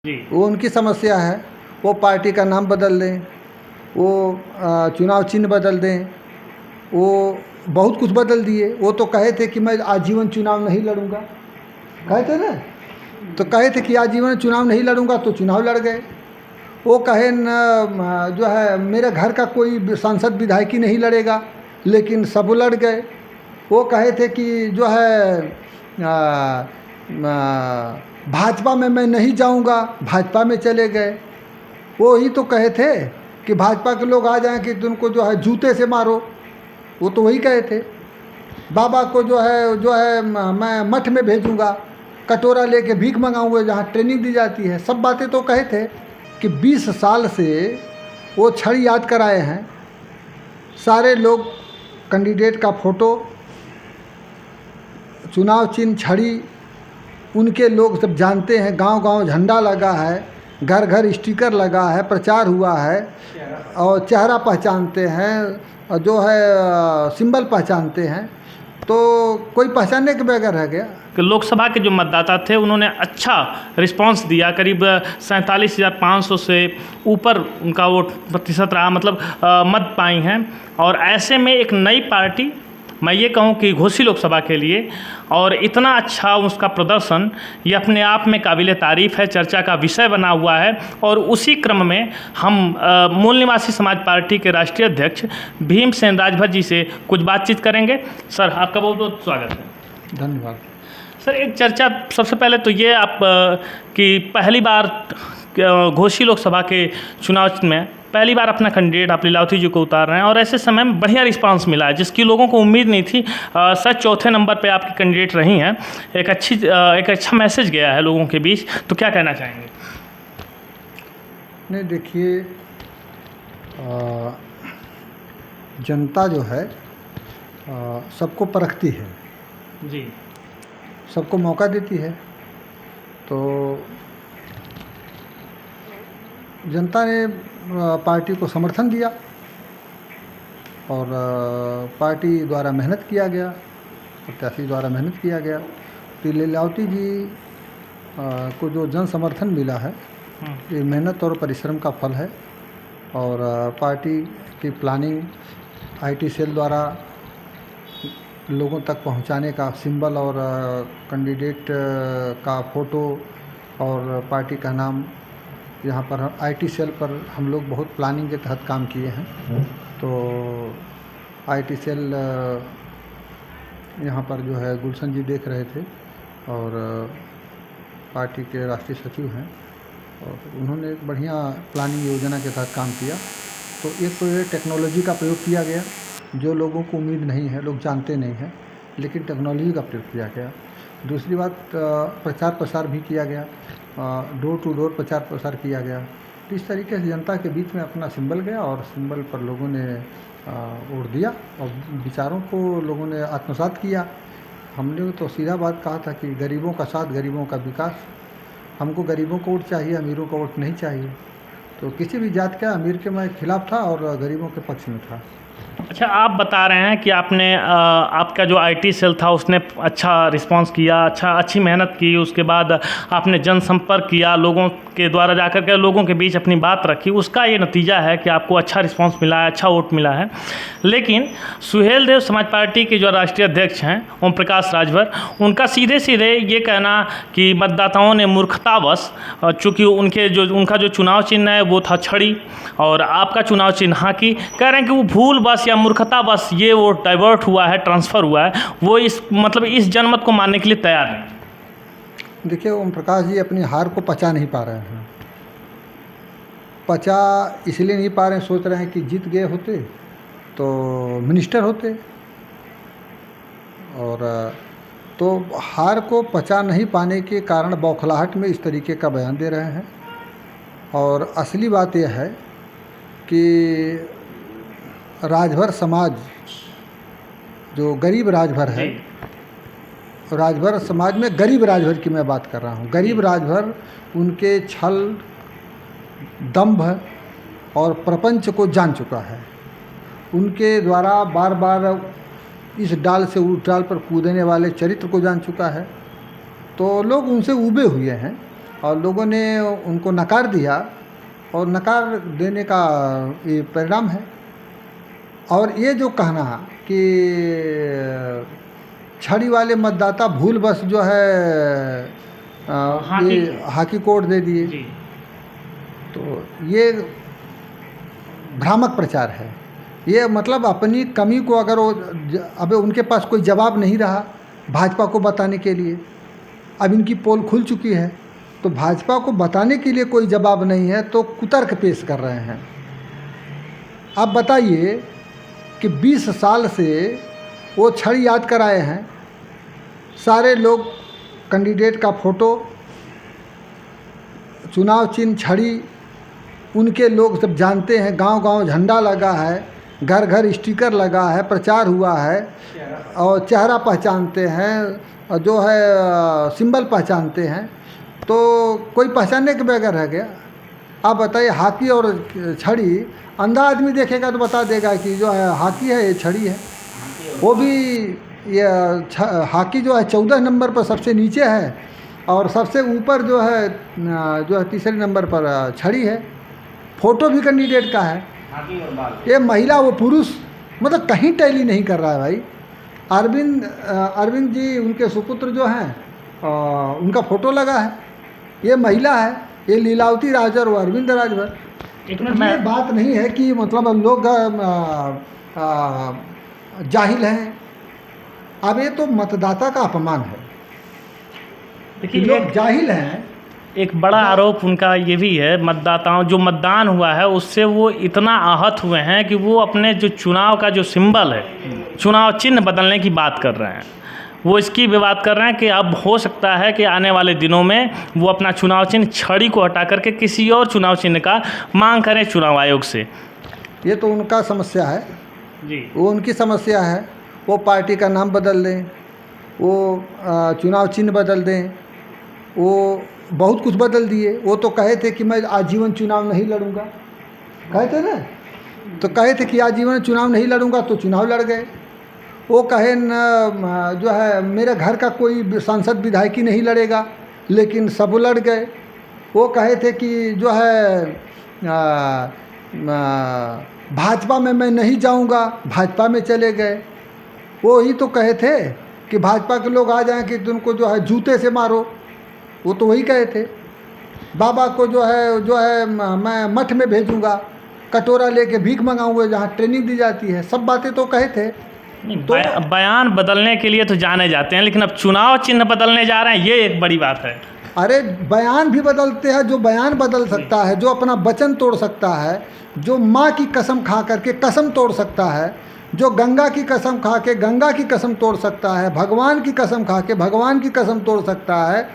जी। वो उनकी समस्या है। वो पार्टी का नाम बदल दें, वो चुनाव चिन्ह बदल दें, वो बहुत कुछ बदल दिए। वो तो कहे थे कि मैं आजीवन चुनाव नहीं लड़ूंगा, कहे थे ना, तो कहे थे कि आजीवन चुनाव नहीं लड़ूंगा, तो चुनाव लड़ गए। वो कहे न जो है मेरे घर का कोई सांसद विधायकी नहीं लड़ेगा, लेकिन सब लड़ गए। वो कहे थे कि जो है भाजपा में मैं नहीं जाऊंगा, भाजपा में चले गए। वो ही तो कहे थे कि भाजपा के लोग आ जाएं कि तुमको जो है जूते से मारो, वो तो वही कहे थे। बाबा को जो है मैं मठ में भेजूंगा, कटोरा लेके भीख मंगाऊंगा जहाँ ट्रेनिंग दी जाती है। सब बातें तो कहे थे कि 20 साल से वो क्षण याद कराए हैं। सारे लोग कैंडिडेट का फ़ोटो, चुनाव चिन्ह, छड़ी, उनके लोग सब जानते हैं। गांव-गांव झंडा लगा है, घर घर स्टिकर लगा है, प्रचार हुआ है, और चेहरा पहचानते हैं, और जो है सिंबल पहचानते हैं। तो कोई पहचानने के बगैर रह गया। कि लोकसभा के जो मतदाता थे उन्होंने अच्छा रिस्पांस दिया, करीब 47,500 से ऊपर उनका वोट प्रतिशत रहा, मतलब मत पाई हैं। और ऐसे में एक नई पार्टी, मैं ये कहूँ कि घोसी लोकसभा के लिए, और इतना अच्छा उसका प्रदर्शन, ये अपने आप में काबिल तारीफ़ है, चर्चा का विषय बना हुआ है। और उसी क्रम में हम मूल निवासी समाज पार्टी के राष्ट्रीय अध्यक्ष भीमसेन राजभर जी से कुछ बातचीत करेंगे। सर, आपका बहुत बहुत स्वागत है। धन्यवाद। सर, एक चर्चा सबसे पहले तो ये आप कि पहली बार घोसी लोकसभा के चुनाव में पहली बार अपना कैंडिडेट आप लीलावती जी को उतार रहे हैं, और ऐसे समय में बढ़िया रिस्पांस मिला है जिसकी लोगों को उम्मीद नहीं थी। सर, चौथे नंबर पे आपकी कैंडिडेट रही हैं। एक अच्छा मैसेज गया है लोगों के बीच, तो क्या कहना चाहेंगे? नहीं, देखिए, जनता जो है सबको परखती है जी। सबको मौका देती है। तो जनता ने पार्टी को समर्थन दिया, और पार्टी द्वारा मेहनत किया गया, प्रत्याशी द्वारा मेहनत किया गया। तो लीलावती जी को जो जन समर्थन मिला है, ये मेहनत और परिश्रम का फल है। और पार्टी की प्लानिंग IT सेल द्वारा लोगों तक पहुंचाने का सिंबल, और कैंडिडेट का फ़ोटो, और पार्टी का नाम, यहाँ पर IT सेल पर हम लोग बहुत प्लानिंग के तहत काम किए हैं। तो IT सेल यहाँ पर जो है गुलशन जी देख रहे थे, और पार्टी के राष्ट्रीय सचिव हैं, और उन्होंने एक बढ़िया प्लानिंग योजना के तहत काम किया। तो एक तो ये टेक्नोलॉजी का प्रयोग किया गया, जो लोगों को उम्मीद नहीं है, लोग जानते नहीं हैं, लेकिन टेक्नोलॉजी का प्रयोग किया गया। दूसरी बात, प्रचार प्रसार भी किया गया, डोर टू डोर प्रचार प्रसार किया गया। तो इस तरीके से जनता के बीच में अपना सिंबल गया, और सिंबल पर लोगों ने वोट दिया, और विचारों को लोगों ने आत्मसात किया। हमने तो सीधा बात कहा था कि गरीबों का साथ, गरीबों का विकास। हमको गरीबों को वोट चाहिए, अमीरों को वोट नहीं चाहिए। तो किसी भी जात का अमीर के मैं खिलाफ था, और गरीबों के पक्ष में था। अच्छा, आप बता रहे हैं कि आपने आपका जो IT सेल था उसने अच्छा रिस्पांस किया, अच्छी मेहनत की, उसके बाद आपने जनसंपर्क किया, लोगों के द्वारा जाकर के लोगों के बीच अपनी बात रखी, उसका ये नतीजा है कि आपको अच्छा रिस्पांस मिला है, अच्छा वोट मिला है। लेकिन सुहेलदेव समाज पार्टी के जो राष्ट्रीय अध्यक्ष हैं ओम प्रकाश राजभर, उनका सीधे सीधे ये कहना कि मतदाताओं ने मूर्खतावश, चूँकि उनका जो चुनाव चिन्ह है वो था छड़ी, और आपका चुनाव चिन्ह हाकी, कह रहे हैं कि वो भूल बस या मूर्खता बस ये वो डाइवर्ट हुआ है, ट्रांसफ़र हुआ है, वो इस जनमत को मानने के लिए तैयार नहीं। देखिए, ओम प्रकाश जी अपनी हार को पचा नहीं पा रहे हैं। पचा इसलिए नहीं पा रहे हैं, सोच रहे हैं कि जीत गए होते तो मिनिस्टर होते, और तो हार को पचा नहीं पाने के कारण बौखलाहट में इस तरीके का बयान दे रहे हैं। और असली बात यह है कि राजभर समाज, जो गरीब राजभर है, राजभर समाज में गरीब राजभर की मैं बात कर रहा हूँ। गरीब राजभर उनके छल, दंभ और प्रपंच को जान चुका है। उनके द्वारा बार बार इस डाल से उस डाल पर कूदने वाले चरित्र को जान चुका है। तो लोग उनसे ऊबे हुए हैं। और लोगों ने उनको नकार दिया और नकार देने का ये परिणाम है। और ये जो कहना कि छड़ी वाले मतदाता भूलवश जो है ये हाकी कोड दे दिए, जी। तो ये भ्रामक प्रचार है। ये मतलब अपनी कमी को अगर वो अब उनके पास कोई जवाब नहीं रहा भाजपा को बताने के लिए, अब इनकी पोल खुल चुकी है तो भाजपा को बताने के लिए कोई जवाब नहीं है तो कुतर्क पेश कर रहे हैं। आप बताइए कि 20 साल से वो छड़ी याद कराए हैं, सारे लोग कैंडिडेट का फ़ोटो, चुनाव चिन्ह, छड़ी, उनके लोग सब जानते हैं, गांव-गांव झंडा लगा है, घर घर स्टिकर लगा है, प्रचार हुआ है और चेहरा पहचानते हैं और जो है सिंबल पहचानते हैं, तो कोई पहचानने के बगैर रह गया। आप बताइए हाकी और छड़ी, अंधा आदमी देखेगा तो बता देगा कि जो है हाकी है ये छड़ी है। वो भी ये हाकी जो है 14 नंबर पर सबसे नीचे है और सबसे ऊपर जो है तीसरे नंबर पर छड़ी है। फ़ोटो भी कैंडिडेट का है। ये महिला वो पुरुष मतलब कहीं टैली नहीं कर रहा है भाई। अरविंद जी उनके सुपुत्र जो हैं उनका फ़ोटो लगा है, ये महिला है, ये लीलावती राजभर और अरविंद राजभर। ये बात नहीं है कि मतलब लोग जाहिल हैं। अब ये तो मतदाता का अपमान है। देखिए लोग जाहिल हैं। एक बड़ा आरोप उनका ये भी है, मतदाताओं जो मतदान हुआ है उससे वो इतना आहत हुए हैं कि वो अपने जो चुनाव का जो सिंबल है, चुनाव चिन्ह बदलने की बात कर रहे हैं। वो इसकी भी बात कर रहे हैं कि अब हो सकता है कि आने वाले दिनों में वो अपना चुनाव चिन्ह छड़ी को हटा करके किसी और चुनाव चिन्ह का मांग करें चुनाव आयोग से। ये तो उनका समस्या है जी, वो उनकी समस्या है। वो पार्टी का नाम बदल दें, वो चुनाव चिन्ह बदल दें, वो बहुत कुछ बदल दिए। वो तो कहे थे कि मैं आजीवन चुनाव नहीं लड़ूंगा, कहे थे ना, तो कहे थे कि आजीवन चुनाव नहीं लड़ूंगा तो चुनाव लड़ गए। वो कहे न जो है मेरे घर का कोई सांसद विधायकी नहीं लड़ेगा, लेकिन सब लड़ गए। वो कहे थे कि जो है भाजपा में मैं नहीं जाऊंगा, भाजपा में चले गए। वो ही तो कहे थे कि भाजपा के लोग आ जाएं कि तुमको जो है जूते से मारो, वो तो वही कहे थे। बाबा को जो है मैं मठ में भेजूंगा, कटोरा लेके भीख मंगाऊंगा जहाँ ट्रेनिंग दी जाती है, सब बातें तो कहे थे। तो बयान बदलने के लिए तो जाने जाते हैं, लेकिन अब चुनाव चिन्ह बदलने जा रहे हैं, ये एक बड़ी बात है। अरे बयान भी बदलते हैं, जो बयान बदल सकता है, जो अपना वचन तोड़ सकता है, जो माँ की कसम खा करके कसम तोड़ सकता है, जो गंगा की कसम खा के गंगा की कसम तोड़ सकता है, भगवान की कसम खा के भगवान की कसम तोड़ सकता है,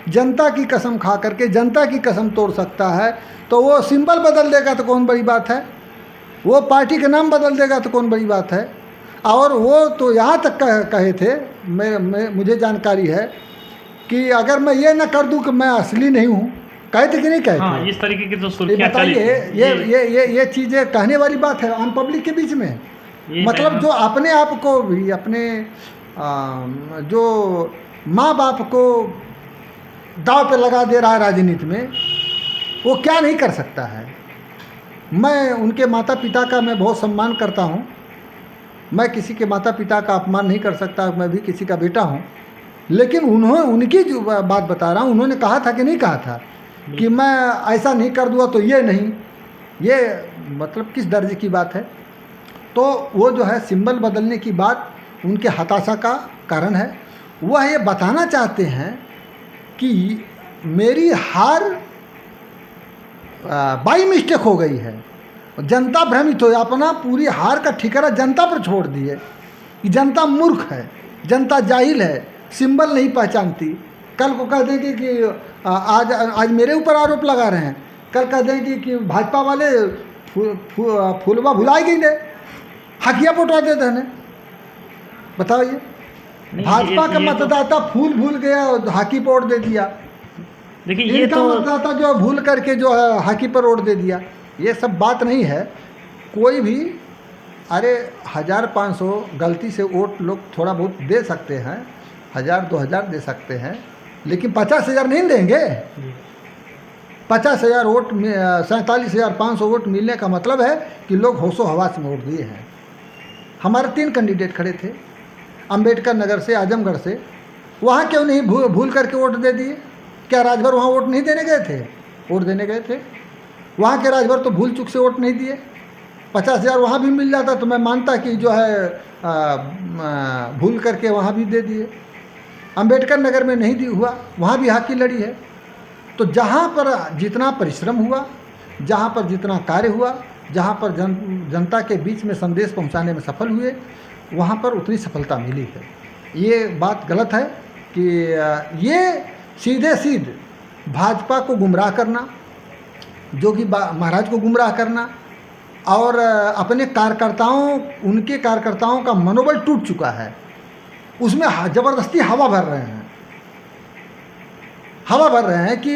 जनता की कसम खा करके जनता की कसम तोड़ सकता है, तो वो सिंबल बदल देगा तो कौन बड़ी बात है, वो पार्टी का नाम बदल देगा तो कौन बड़ी बात है। और वो तो यहाँ तक कहे थे, मुझे जानकारी है कि अगर मैं ये ना कर दूं कि मैं असली नहीं हूँ, कहे थे कि नहीं कहे थे? इस तरीके की तो सुर्खियां चली। ये चीज़ें कहने वाली बात है आम पब्लिक के बीच में। मतलब जो अपने आप को भी अपने जो माँ बाप को दाव पे लगा दे रहा है राजनीति में, वो क्या नहीं कर सकता है। मैं उनके माता पिता का मैं बहुत सम्मान करता हूँ, मैं किसी के माता पिता का अपमान नहीं कर सकता, मैं भी किसी का बेटा हूँ, लेकिन उनकी जो बात बता रहा हूँ, उन्होंने कहा था कि नहीं कहा था कि मैं ऐसा नहीं कर दूँगा तो ये नहीं, ये मतलब किस दर्जे की बात है। तो वो जो है सिंबल बदलने की बात उनके हताशा का कारण है। वह ये बताना चाहते हैं कि मेरी हार बाई मिस्टेक हो गई है, जनता भ्रमित हो, अपना पूरी हार का ठिकाना जनता पर छोड़ दिए कि जनता मूर्ख है, जनता जाहिल है, सिंबल नहीं पहचानती। कल को कह देंगे कि आज मेरे ऊपर आरोप लगा रहे हैं, कल कह देंगे कि भाजपा वाले फूलवा भुलाई गई ने, हकिया पोटवा दे देने। बताओ ये भाजपा का मतदाता फूल भूल गया और हाकी पर वोट दे दिया। देखिए ये तो मतदाता जो भूल करके जो है हाकी पर वोट दे दिया, ये सब बात नहीं है। कोई भी अरे 1500 गलती से वोट लोग थोड़ा बहुत दे सकते हैं, 1000-2000 दे सकते हैं, लेकिन 50,000 नहीं देंगे। 50,000 वोट, 47,500 वोट मिलने का मतलब है कि लोग होशो हवास में वोट दिए हैं। हमारे 3 कैंडिडेट खड़े थे, अंबेडकर नगर से, आजमगढ़ से। वहाँ क्यों नहीं भूल करके वोट दे दिए? क्या राजभर वहाँ वोट नहीं देने गए थे? वोट देने गए थे। वहाँ के राजभर तो भूल चूक से वोट नहीं दिए। 50,000 वहाँ भी मिल जाता तो मैं मानता कि जो है भूल करके वहाँ भी दे दिए। अंबेडकर नगर में नहीं दी हुआ, वहाँ भी हाकी लड़ी है। तो जहाँ पर जितना परिश्रम हुआ, जहाँ पर जितना कार्य हुआ, जहाँ पर जनता के बीच में संदेश पहुँचाने में सफल हुए, वहाँ पर उतनी सफलता मिली है। ये बात गलत है कि ये सीधे भाजपा को गुमराह करना, जोगी महाराज को गुमराह करना, और अपने कार्यकर्ताओं, उनके कार्यकर्ताओं का मनोबल टूट चुका है, उसमें ज़बरदस्ती हवा भर रहे हैं। हवा भर रहे हैं कि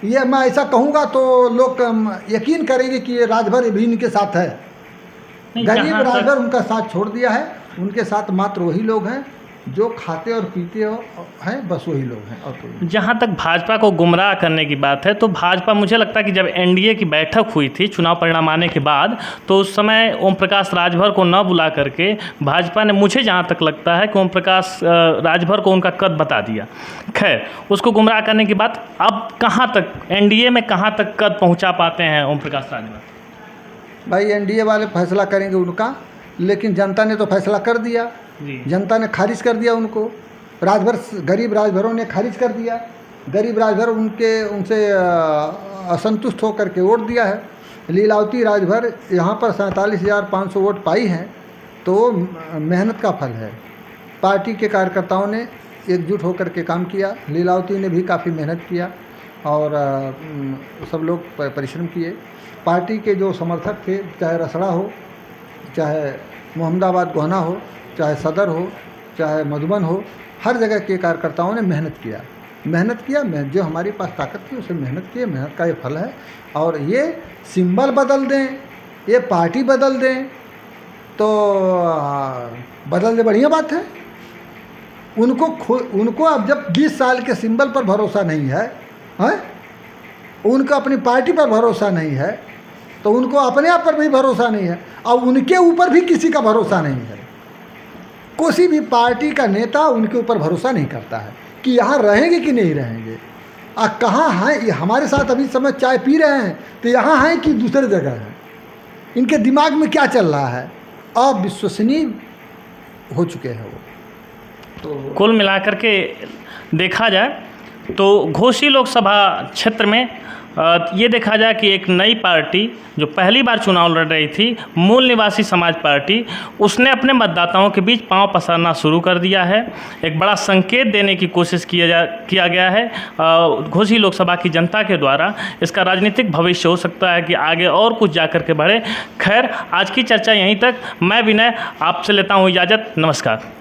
ये मैं ऐसा कहूँगा तो लोग यकीन करेंगे कि ये राजभर भी इनके साथ है। गरीब राजभर उनका साथ छोड़ दिया है। उनके साथ मात्र वही लोग हैं जो खाते और पीते हैं, बस वही लोग हैं और कोई। जहाँ तक भाजपा को गुमराह करने की बात है, तो भाजपा, मुझे लगता है कि जब एनडीए की बैठक हुई थी चुनाव परिणाम आने के बाद, तो उस समय ओम प्रकाश राजभर को न बुला करके भाजपा ने, मुझे जहाँ तक लगता है कि ओम प्रकाश राजभर को उनका कद बता दिया। खैर, उसको गुमराह करने की बात, अब कहाँ तक एनडीए में कहाँ तक कद पहुँचा पाते हैं ओम प्रकाश राजभर? भाई एनडीए वाले फैसला करेंगे उनका, लेकिन जनता ने तो फैसला कर दिया। जनता ने खारिज कर दिया उनको। राजभर, गरीब राजभरों ने खारिज कर दिया। गरीब राजभर उनसे असंतुष्ट होकर के वोट दिया है। लीलावती राजभर यहाँ पर 47,500 वोट पाई हैं, तो मेहनत का फल है। पार्टी के कार्यकर्ताओं ने एकजुट होकर के काम किया। लीलावती ने भी काफ़ी मेहनत किया और सब लोग परिश्रम किए। पार्टी के जो समर्थक थे, चाहे रसड़ा हो, चाहे मोहम्मदाबाद गोहना हो, चाहे सदर हो, चाहे मधुबन हो, हर जगह के कार्यकर्ताओं ने मेहनत किया। जो हमारे पास ताकत थी उसे मेहनत किए। मेहनत का ये फल है। और ये सिंबल बदल दें, ये पार्टी बदल दें, तो बदल दे, बढ़िया बात है। उनको अब जब 20 साल के सिंबल पर भरोसा नहीं है, उनको अपनी पार्टी पर भरोसा नहीं है, तो उनको अपने आप पर भी भरोसा नहीं है, और उनके ऊपर भी किसी का भरोसा नहीं है। किसी भी पार्टी का नेता उनके ऊपर भरोसा नहीं करता है कि यहाँ रहेंगे कि नहीं रहेंगे, कहाँ हैं। ये हमारे साथ अभी समय चाय पी रहे हैं तो यहाँ हैं कि दूसरे जगह हैं, इनके दिमाग में क्या चल रहा है, अविश्वसनीय हो चुके हैं वो। तो कुल मिलाकर के देखा जाए तो घोसी लोकसभा क्षेत्र में ये देखा जाए कि एक नई पार्टी जो पहली बार चुनाव लड़ रही थी, मूल निवासी समाज पार्टी, उसने अपने मतदाताओं के बीच पांव पसारना शुरू कर दिया है। एक बड़ा संकेत देने की कोशिश किया गया है घोसी लोकसभा की जनता के द्वारा। इसका राजनीतिक भविष्य हो सकता है कि आगे और कुछ जाकर के बढ़े। खैर, आज की चर्चा यहीं तक। मैं विनय आपसे लेता हूँ इजाज़त। नमस्कार।